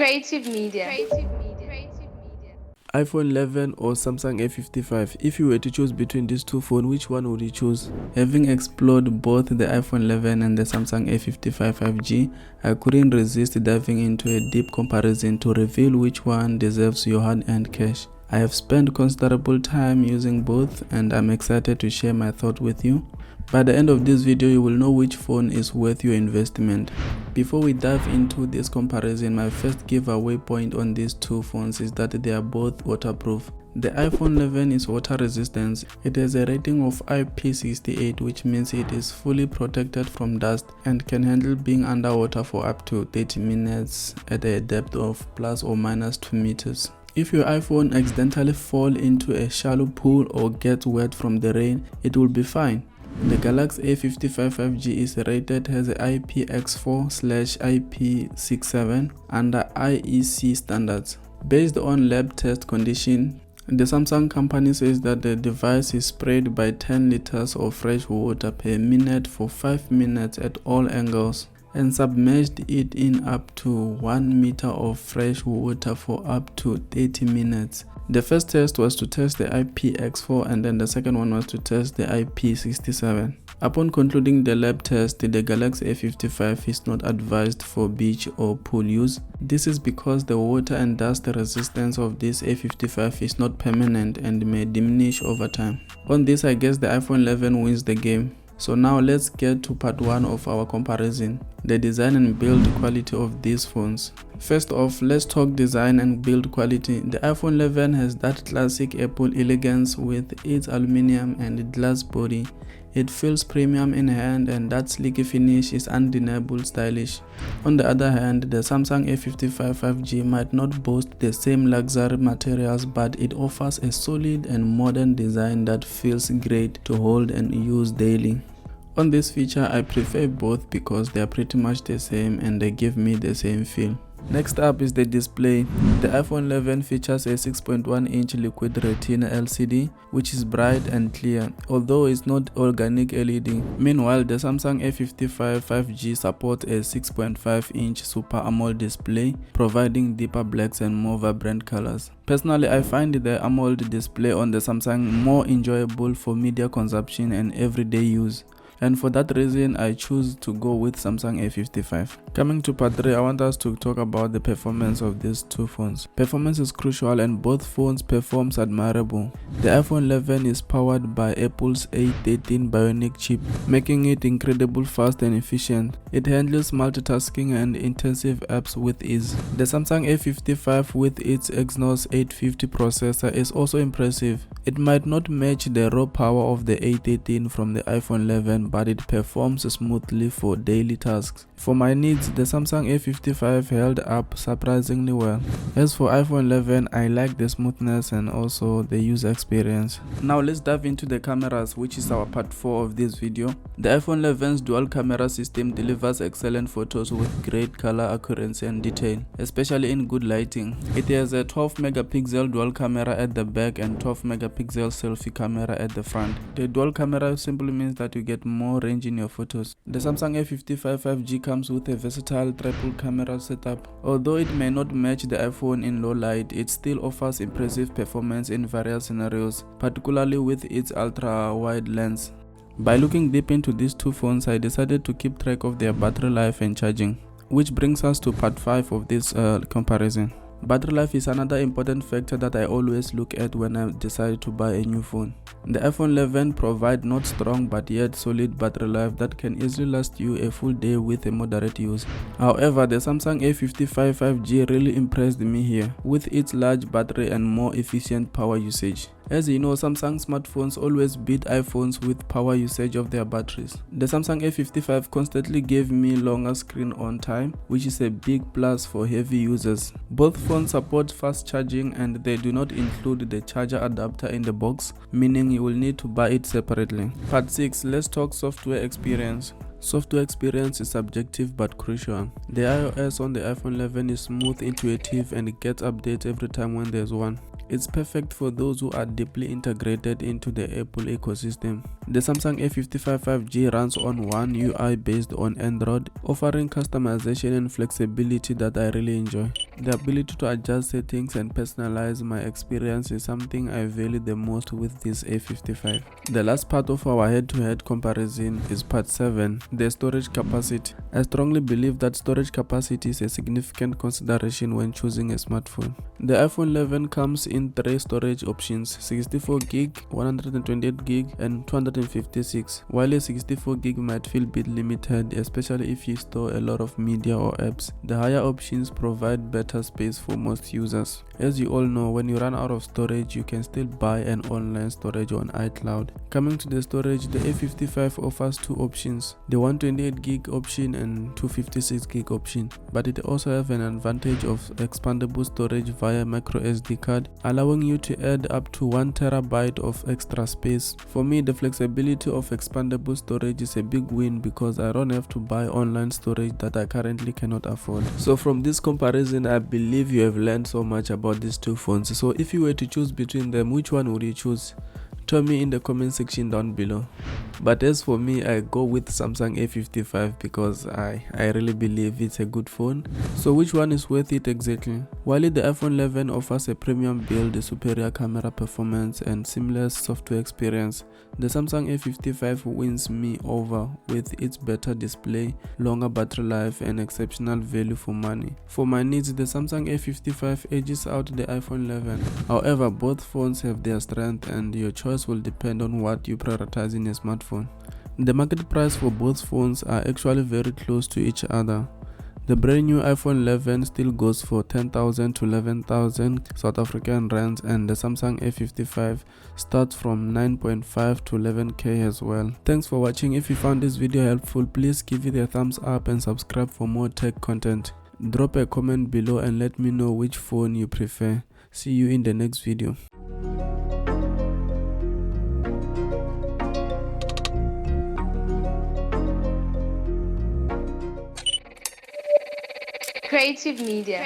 Creative Media. iPhone 11 or Samsung A55. If you were to choose between these two phones, which one would you choose? Having explored both the iPhone 11 and the Samsung A55 5G, I couldn't resist diving into a deep comparison to reveal which one deserves your hard-earned cash. I have spent considerable time using both and I'm excited to share my thoughts with you. By the end of this video, you will know which phone is worth your investment. Before we dive into this comparison, my first giveaway point on these two phones is that they are both waterproof. The iPhone 11 is water resistant. It has a rating of IP68, which means it is fully protected from dust and can handle being underwater for up to 30 minutes at a depth of plus or minus 2 meters. If your iPhone accidentally falls into a shallow pool or gets wet from the rain, it will be fine. The Galaxy A55 5G is rated as a IPX4/IP67 under IEC standards. Based on lab test conditions, the Samsung company says that the device is sprayed by 10 liters of fresh water per minute for 5 minutes at all angles and submerged it in up to 1 meter of fresh water for up to 30 minutes. The first test was to test the IPX4 and then the second one was to test the IP67. Upon concluding the lab test, the Galaxy A55 is not advised for beach or pool use. This is because the water and dust resistance of this A55 is not permanent and may diminish over time. On this, I guess the iPhone 11 wins the game. So now let's get to part 1 of our comparison, the design and build quality of these phones. First off, let's talk design and build quality. The iPhone 11 has that classic Apple elegance with its aluminum and glass body. It feels premium in hand and that sleek finish is undeniably stylish. On the other hand, the Samsung A55 5G might not boast the same luxury materials, but it offers a solid and modern design that feels great to hold and use daily. On this feature, I prefer both because they are pretty much the same and they give me the same feel. Next up is the display. The iPhone 11 features a 6.1-inch liquid retina LCD, which is bright and clear, although it's not organic LED. Meanwhile, the Samsung A55 5G supports a 6.5-inch Super AMOLED display, providing deeper blacks and more vibrant colors. Personally, I find the AMOLED display on the Samsung more enjoyable for media consumption and everyday use. And for that reason, I choose to go with Samsung A55. Coming to part 3, I want us to talk about the performance of these two phones. Performance is crucial and both phones perform admirable. The iPhone 11 is powered by Apple's A13 Bionic chip, making it incredibly fast and efficient. It handles multitasking and intensive apps with ease. The Samsung A55 with its Exynos 850 processor is also impressive. It might not match the raw power of the A13 from the iPhone 11, but it performs smoothly for daily tasks. For my needs, the Samsung A55 held up surprisingly well. As for iPhone 11, I like the smoothness and also the user experience. Now let's dive into the cameras, which is our part 4 of this video. The iPhone 11's dual camera system delivers excellent photos with great color accuracy and detail, especially in good lighting. It has a 12 megapixel dual camera at the back and 12 megapixel selfie camera at the front. The dual camera simply means that you get more range in your photos. The Samsung A55 5G comes with a versatile triple camera setup. Although it may not match the iPhone in low light, it still offers impressive performance in various scenarios, particularly with its ultra-wide lens. By looking deep into these two phones, I decided to keep track of their battery life and charging, which brings us to part 5 of this comparison. Battery life is another important factor that I always look at when I decide to buy a new phone. The iPhone 11 provides not strong but yet solid battery life that can easily last you a full day with a moderate use. However, the Samsung A55 5G really impressed me here, with its large battery and more efficient power usage. As you know, Samsung smartphones always beat iPhones with power usage of their batteries. The Samsung A55 constantly gave me longer screen on time, which is a big plus for heavy users. Both phones support fast charging and they do not include the charger adapter in the box, meaning you will need to buy it separately. Part 6, let's talk software experience. Software experience is subjective but crucial. The iOS on the iPhone 11 is smooth, intuitive, and it gets updates every time when there's one. It's perfect for those who are deeply integrated into the Apple ecosystem. The Samsung A55 5G runs on One UI based on Android, offering customization and flexibility that I really enjoy. The ability to adjust settings and personalize my experience is something I value the most with this A55. The last part of our head-to-head comparison is part 7, the storage capacity. I strongly believe that storage capacity is a significant consideration when choosing a smartphone. The iPhone 11 comes in 3 storage options: 64GB, 128GB, and 256. While a 64GB might feel a bit limited, especially if you store a lot of media or apps, the higher options provide better space for most users. As you all know, when you run out of storage, you can still buy an online storage on iCloud. Coming to the storage, the A55 offers 2 options, the 128GB option and 256GB option, but it also has an advantage of expandable storage via microSD card, allowing you to add up to 1TB of extra space. For me, the flexibility of expandable storage is a big win because I don't have to buy online storage that I currently cannot afford. So from this comparison, I believe you have learned so much about these two phones. So if you were to choose between them, which one would you choose? Tell me in the comment section down below. But as for me, I go with Samsung A55 because I really believe it's a good phone. So which one is worth it exactly? While the iPhone 11 offers a premium build, a superior camera performance, and seamless software experience, the Samsung A55 wins me over with its better display, longer battery life, and exceptional value for money. For my needs, the Samsung A55 edges out the iPhone 11. However, both phones have their strength and your choice will depend on what you prioritize in a smartphone. The market price for both phones are actually very close to each other. The brand new iPhone 11 still goes for 10,000 to 11,000 South African rands, and the Samsung A55 starts from 9.5 to 11k as well. Thanks for watching. If you found this video helpful, please give it a thumbs up and subscribe for more tech content. Drop a comment below and let me know which phone you prefer. See you in the next video. Creative media.